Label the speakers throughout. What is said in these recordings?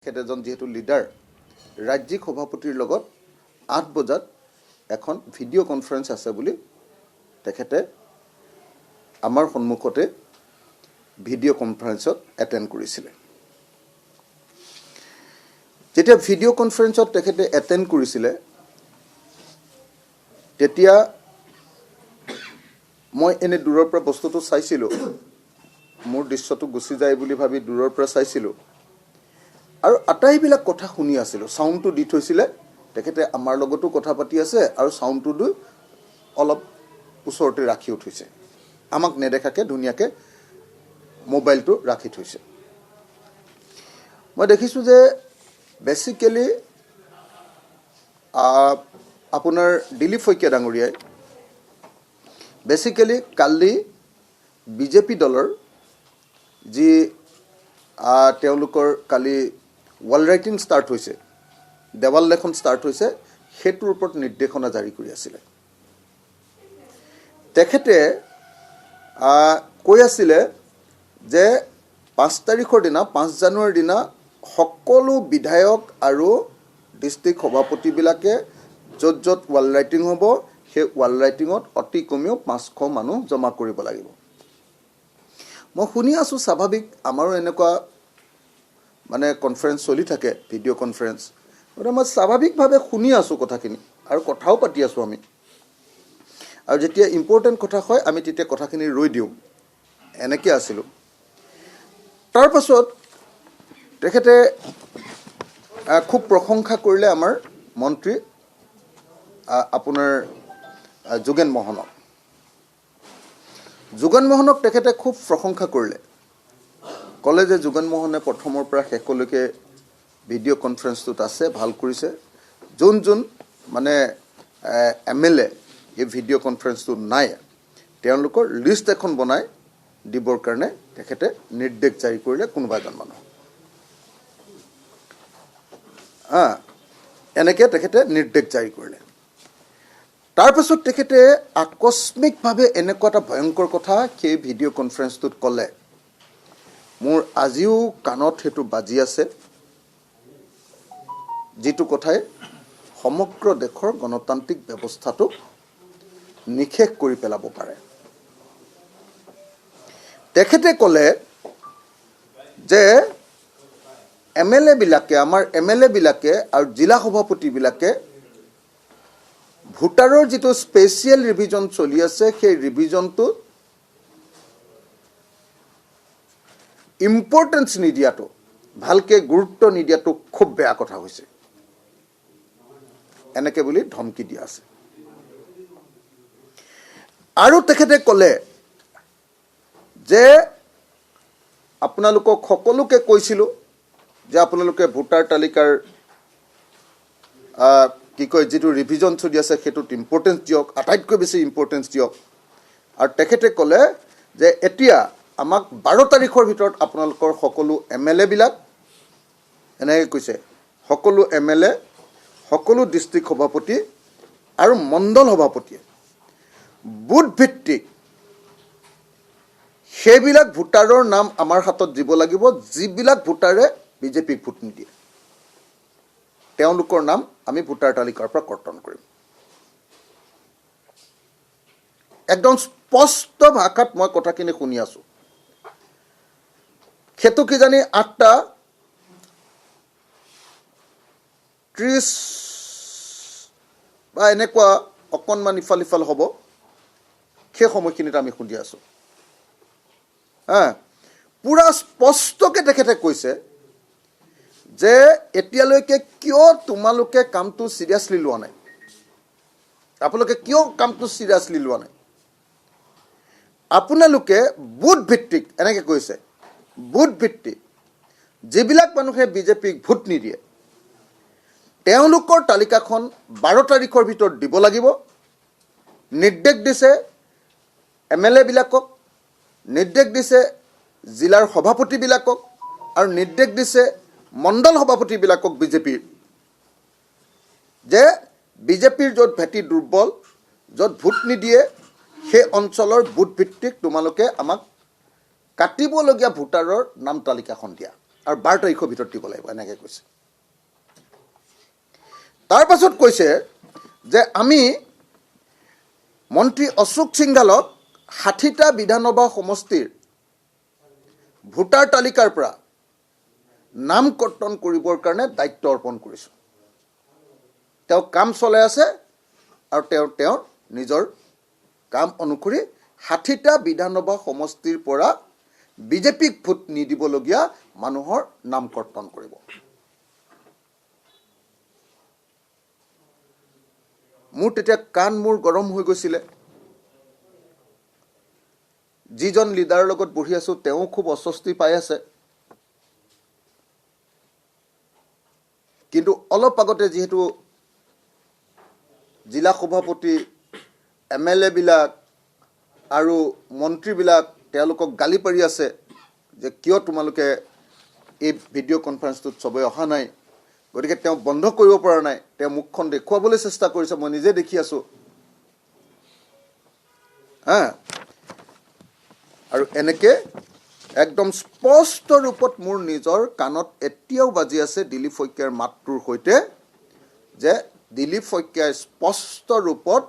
Speaker 1: এজন যেহেতু লিডাৰ ৰাজ্যিক সভাপতিৰ লগত ৮ বজাত এখন ভিডিঅ' কনফাৰেন্স আছে বুলি তেখেতে আমাৰ সন্মুখতে ভিডিঅ' কনফাৰেন্সত এটেণ্ড কৰিছিলে। যেতিয়া ভিডিঅ' কনফাৰেন্সত তেখেতে এটেণ্ড কৰিছিলে তেতিয়া মই এনে দূৰৰ পৰা বস্তুটো চাইছিলোঁ, মোৰ দৃশ্যটো গুচি যায় বুলি ভাবি দূৰৰ পৰা চাইছিলোঁ আৰু আটাইবিলাক কথা শুনি আছিলোঁ। সাউণ্ডটো দি থৈছিলে, তেখেতে আমাৰ লগতো কথা পাতি আছে আৰু সাউণ্ডটো অলপ ওচৰতে ৰাখিও থৈছে, আমাক নেদেখাকৈ ধুনীয়াকৈ মোবাইলটো ৰাখি থৈছে। মই দেখিছোঁ যে বেচিকেলি আপোনাৰ দিলীপ শইকীয়া ডাঙৰীয়াই বেচিকেলি কালি বিজেপি দলৰ যি তেওঁলোকৰ কালি ৱাল ৰাইটিং ষ্টাৰ্ট হৈছে, দেৱাল লেখন ষ্টাৰ্ট হৈছে, সেইটোৰ ওপৰত নিৰ্দেশনা জাৰি কৰি আছিলে। তেখেতে কৈ আছিলে যে ৫ তাৰিখৰ দিনা ৫ জানুৱাৰীৰ দিনা সকলো বিধায়ক আৰু ডিষ্ট্ৰিক্ট সভাপতিবিলাকে য'ত য'ত ৱাল ৰাইটিং হ'ব সেই ৱাল ৰাইটিঙত অতি কমেও ৫০০ মানুহ জমা কৰিব লাগিব। মই শুনি আছোঁ, স্বাভাৱিক আমাৰো এনেকুৱা মানে কনফাৰেন্স চলি থাকে, ভিডিঅ' কনফাৰেন্স, গতিকে মই স্বাভাৱিকভাৱে শুনি আছোঁ কথাখিনি আৰু কথাও পাতি আছোঁ আমি। আৰু যেতিয়া ইম্পৰ্টেণ্ট কথা হয় আমি তেতিয়া কথাখিনি ৰৈ দিওঁ, এনেকৈ আছিলোঁ। তাৰপাছত তেখেতে খুব প্ৰশংসা কৰিলে আমাৰ মন্ত্ৰী আপোনাৰ যোগেন মোহনক তেখেতে খুব প্ৰশংসা কৰিলে, ক'লে যে যোগেন মোহনে প্ৰথমৰ পৰা শেষলৈকে ভিডিঅ' কনফাৰেন্সটোত আছে, ভাল কৰিছে। যোন মানে MLA এই ভিডিঅ' কনফাৰেন্সটোত নাই তেওঁলোকৰ লিষ্ট এখন বনাই দিবৰ কাৰণে তেখেতে নিৰ্দেশ জাৰি কৰিলে কোনোবা এজন মানুহ। এনেকৈ তেখেতে নিৰ্দেশ জাৰি কৰিলে। তাৰপাছত তেখেতে আকস্মিকভাৱে এনেকুৱা এটা ভয়ংকৰ কথা সেই ভিডিঅ' কনফাৰেন্সটোত ক'লে, মোৰ আজিও কাণত সেইটো বাজি আছে, যিটো কথাই সমগ্ৰ দেশৰ গণতান্ত্ৰিক ব্যৱস্থাটোক নিঃশেষ কৰি পেলাব পাৰে। তেখেতে ক'লে যে আমাৰ MLA বিলাকে আৰু জিলা সভাপতিবিলাকে ভোটাৰৰ যিটো স্পেচিয়েল ৰিভিজন চলি আছে সেই ৰিভিজনটো ইম্পৰ্টেঞ্চ নিদিয়াটো, ভালকৈ গুৰুত্ব নিদিয়াটো খুব বেয়া কথা হৈছে, এনেকৈ বুলি ধমকি দিয়া আছে। আৰু তেখেতে ক'লে যে আপোনালোকক সকলোকে কৈছিলোঁ যে আপোনালোকে ভোটাৰ তালিকাৰ যিটো ৰিভিজন চলি আছে সেইটোত ইম্পৰ্টেঞ্চ দিয়ক, আটাইতকৈ বেছি ইম্পৰ্টেঞ্চ দিয়ক। আৰু তেখেতে ক'লে যে এতিয়া আমাক 12 তাৰিখৰ ভিতৰত আপোনালোকৰ সকলো MLA বিলাক, এনেকৈ কৈছে, সকলো MLA, সকলো ডিষ্ট্ৰিক্ট সভাপতি আৰু মণ্ডল সভাপতিয়ে বুথ ভিত্তিক সেইবিলাক ভোটাৰৰ নাম আমাৰ হাতত দিব লাগিব যিবিলাক ভোটাৰে বিজেপিক ভোট নিদিয়ে, তেওঁলোকৰ নাম আমি ভোটাৰ তালিকাৰ পৰা কৰ্তন কৰিম। একদম স্পষ্ট ভাষাত মই কথাখিনি শুনি আছোঁ। সেইটো কিজানি 8:30 বা এনেকুৱা অকণমান ইফাল সিফাল হ'ব, সেই সময়খিনিত আমি শুনি আছোঁ। পূৰা স্পষ্টকৈ তেখেতে কৈছে যে এতিয়ালৈকে কিয় তোমালোকে কামটো চিৰিয়াছলি লোৱা নাই, আপোনালোকে কিয় কামটো চিৰিয়াছলি লোৱা নাই, আপোনালোকে বুথ ভিত্তিক, এনেকৈ কৈছে, বুথ ভিত্তিক যিবিলাক মানুহে বিজেপিক ভোট নিদিয়ে তেওঁলোকৰ তালিকাখন 12 তাৰিখৰ ভিতৰত দিব লাগিব। নিৰ্দেশ দিছে MLA বিলাকক, নিৰ্দেশ দিছে জিলাৰ সভাপতিবিলাকক আৰু নিৰ্দেশ দিছে মণ্ডল সভাপতিবিলাকক বিজেপিৰ, যে বিজেপিৰ য'ত ভেটি দুৰ্বল, য'ত ভোট নিদিয়ে সেই অঞ্চলৰ বুথ ভিত্তিক তোমালোকে আমাক কাটিবলগীয়া ভোটাৰৰ নাম তালিকাখন দিয়া। আৰু 12 তাৰিখৰ ভিতৰত দিব লাগিব এনেকৈ কৈছে। তাৰ পাছত কৈছে যে আমি মন্ত্ৰী অশোক সিংঘালক 60টা বিধানসভা সমষ্টিৰ ভোটাৰ তালিকাৰ পৰা নাম কৰ্তন কৰিবৰ কাৰণে দায়িত্ব অৰ্পণ কৰিছোঁ। তেওঁ কাম চলাই আছে আৰু তেওঁৰ নিজৰ কাম অনুসৰি 60টা বিধানসভা সমষ্টিৰ পৰা বিজেপিক ভোট নিদিবলগীয়া মানুহৰ নাম কৰ্তন কৰিব। মোৰ তেতিয়া কাণ মোৰ গৰম হৈ গৈছিলে। যিজন লিডাৰৰ লগত বহি আছো তেওঁ খুব অস্বস্তি পাই আছে। কিন্তু অলপ আগতে যিহেতু জিলা সভাপতি MLA বিলাক আৰু মন্ত্ৰীবিলাক তেওঁলোকক গালি পাৰি আছে যে কিয় তোমালোকে এই ভিডিঅ' কনফাৰেন্সটোত সবে অহা নাই, গতিকে তেওঁ বন্ধ কৰিব পৰা নাই। তেওঁ মুখখন দেখুৱাবলৈ চেষ্টা কৰিছে, মই নিজে দেখি আছো। আৰু এনেকে একদম স্পষ্ট ৰূপত মোৰ নিজৰ কাণত এতিয়াও বাজি আছে দিলীপ শইকীয়াৰ মাতটোৰ সৈতে যে দিলীপ শইকীয়াই স্পষ্ট ৰূপত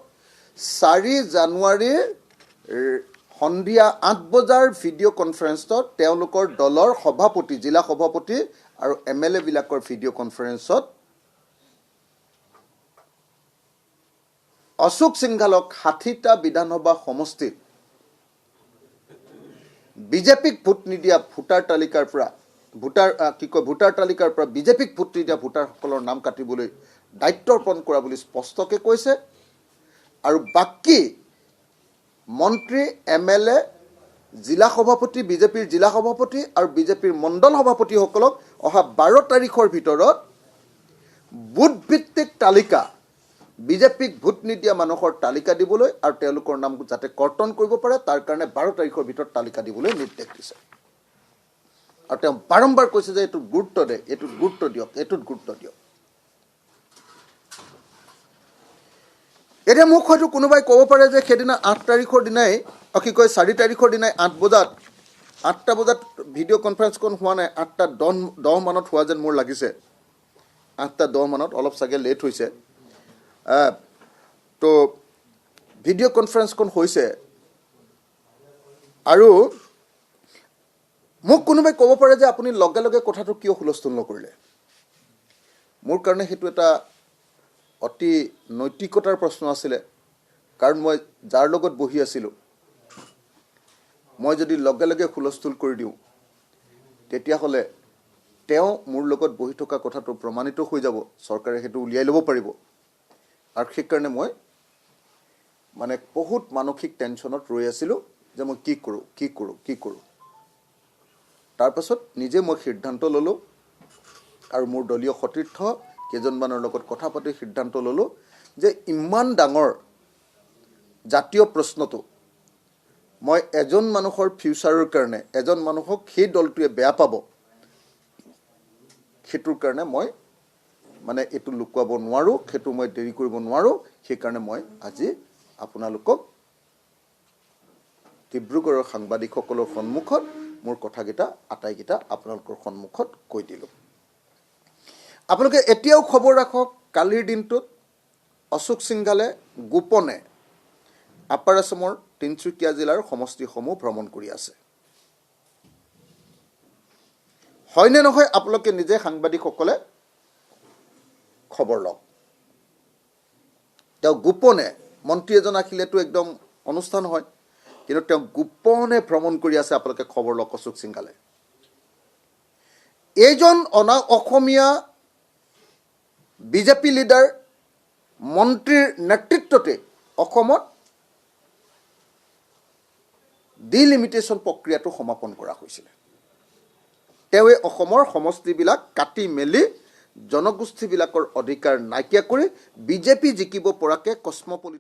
Speaker 1: 4 জানুৱাৰীৰ সন্ধিয়া 8 বজাৰ ভিডিঅ' কনফাৰেন্সত তেওঁলোকৰ দলৰ সভাপতি, জিলা সভাপতি আৰু MLA বিলাকৰ ভিডিঅ' কনফাৰেন্সত অশোক সিংঘালক 60টা বিধানসভা সমষ্টিত বিজেপিক ভোট নিদিয়া ভোটাৰ তালিকাৰ পৰা বিজেপিক ভোট নিদিয়া ভোটাৰসকলৰ নাম কাটিবলৈ দায়িত্ব অৰ্পণ কৰা বুলি স্পষ্টকৈ কৈছে। আৰু বাকী মন্ত্ৰী MLA জিলা সভাপতি, বিজেপিৰ জিলা সভাপতি আৰু বিজেপিৰ মণ্ডল সভাপতিসকলক অহা 12 তাৰিখৰ ভিতৰত বুথ ভিত্তিক তালিকা, বিজেপিক ভোট নিদিয়া মানুহৰ তালিকা দিবলৈ আৰু তেওঁলোকৰ নাম যাতে কৰ্তন কৰিব পাৰে তাৰ কাৰণে 12 তাৰিখৰ ভিতৰত তালিকা দিবলৈ নিৰ্দেশ দিছে। আৰু তেওঁ বাৰম্বাৰ কৈছে যে এইটোত গুৰুত্ব দে, এইটোত গুৰুত্ব দিয়ক, এইটোত গুৰুত্ব দিয়ক। এতিয়া মোক হয়তো কোনোবাই ক'ব পাৰে যে সেইদিনা 8 তাৰিখৰ দিনাই 4 তাৰিখৰ দিনাই 8টা বজাত ভিডিঅ' কনফাৰেন্সখন হোৱা নাই, 8:10 মানত হোৱা যেন মোৰ লাগিছে। 8:10 মানত, অলপ চাগে লেট হৈছে। তো ভিডিঅ' কনফাৰেন্সখন হৈছে আৰু মোক কোনোবাই ক'ব পাৰে যে আপুনি লগে লগে কথাটো কিয় হুলস্থুল নকৰিলে। মোৰ কাৰণে সেইটো এটা অতি নৈতিকতাৰ প্ৰশ্ন আছিলে। কাৰণ মই যাৰ লগত বহি আছিলোঁ, মই যদি লগে লগে হুলস্থুল কৰি দিওঁ তেতিয়াহ'লে তেওঁ মোৰ লগত বহি থকা কথাটো প্ৰমাণিত হৈ যাব, চৰকাৰে সেইটো উলিয়াই ল'ব পাৰিব। আৰু সেইকাৰণে মই বহুত মানসিক টেনশ্যনত ৰৈ আছিলোঁ যে মই কি কৰোঁ। তাৰপাছত নিজে মই সিদ্ধান্ত ল'লোঁ আৰু মোৰ দলীয় সতীৰ্থ কেইজনমানৰ লগত কথা পাতি সিদ্ধান্ত ল'লোঁ যে ইমান ডাঙৰ জাতীয় প্ৰশ্নটো মই এজন মানুহৰ ফিউচাৰৰ কাৰণে, এজন মানুহক সেই দলটোৱে বেয়া পাব, সেইটোৰ কাৰণে মই এইটো লুকুৱাব নোৱাৰোঁ, সেইটো মই দেৰি কৰিব নোৱাৰোঁ। সেইকাৰণে মই আজি আপোনালোকক ডিব্ৰুগড়ৰ সাংবাদিকসকলৰ সন্মুখত মোৰ কথাকেইটা আটাইকেইটা আপোনালোকৰ সন্মুখত কৈ দিলোঁ। আপোনালোকে এতিয়াও খবৰ ৰাখক, কালিৰ দিনটোত অশোক সিংঘালে গোপনে আপাৰ আছামৰ তিনিচুকীয়া জিলাৰ সমষ্টিসমূহ ভ্ৰমণ কৰি আছে। হয়নে নহয় আপোনালোকে নিজে সাংবাদিকসকলে খবৰ লওক। তেওঁ গোপনে, মন্ত্ৰী এজন আহিলেতো একদম অনুষ্ঠান হয়, কিন্তু তেওঁ গোপনে ভ্ৰমণ কৰি আছে। আপোনালোকে খবৰ লওক অশোক সিংঘালে। এইজন অসমীয়া বিজেপি লিডাৰ মন্ত্ৰীৰ নেতৃত্বতে অসমত ডিলিমিটেশ্যন প্ৰক্ৰিয়াটো সমাপন কৰা হৈছিলে। তেওঁৱে অসমৰ সমষ্টিবিলাক কাটি মেলি জনগোষ্ঠীবিলাকৰ অধিকাৰ নাইকিয়া কৰি বিজেপি জিকিব পৰাকৈ কস্মপলিটান